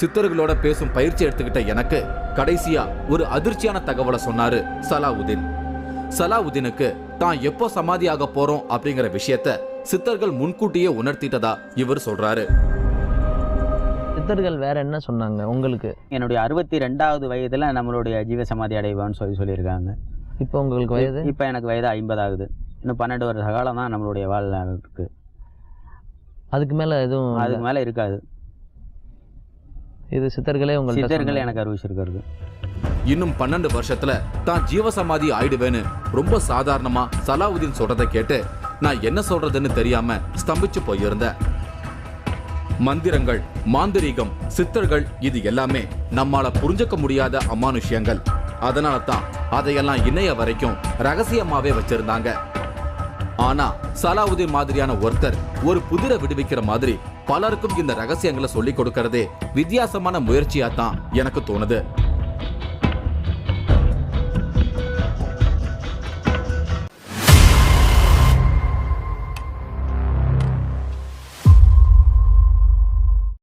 சித்தர்களோட பேசும் பயிற்சி எடுத்துக்கிட்ட எனக்கு கடைசியா ஒரு அதிர்ச்சியான தகவலை சொன்னாரு சலாவுதீன். சலாவுதீனுக்கு தான் எப்போ சமாதியாக போறோம் அப்படிங்கிற விஷயத்த சித்தர்கள் முன்கூட்டியே உணர்த்திட்டதா இவர் சொல்றாரு. சித்தர்கள் வேற என்ன சொன்னாங்க உங்களுக்கு? என்னுடைய 62வது வயதுல நம்மளுடைய ஜீவசமாதி அடைவான்னு சொல்லியிருக்காங்க. இப்போ உங்களுக்கு வயது? இப்போ எனக்கு வயது 50 ஆகுது. இன்னும் 12 வருஷ காலம் தான் நம்மளுடைய வாழ்நாள் இருக்கு. அதுக்கு மேல எதுவும் அதுக்கு மேல இருக்காது. இது சித்தர்களே உங்களுக்கு சித்தர்கள் எனக்கு அறிவிச்சிருக்கிறது. இன்னும் 12 வருஷத்துல தான் ஜீவசமாதி ஆயிடுவேன்னு ரொம்ப சாதாரணமா சலாவுதீன் சொல்றதை கேட்டு நான் என்ன சொல்றதுன்னு தெரியாம ஸ்தம்பிச்சு போயிருந்தேன். மந்திரங்கள், மாந்திரீகம், சித்தர்கள் இது எல்லாமே நம்மால புரிஞ்சுக்க முடியாத அமானுஷ்யங்கள். அதனால தான் அதையெல்லாம் இன்னைய வரைக்கும் ரகசியமாவே வச்சிருந்தாங்க. ஆனா சலாவுதீன் மாதிரியான ஒருத்தர் ஒரு புதிரை விடுவிக்கிற மாதிரி பலருக்கும் இந்த ரகசியங்களை சொல்லி கொடுக்கறதே வித்தியாசமான முயற்சியா தான் எனக்கு தோணுது.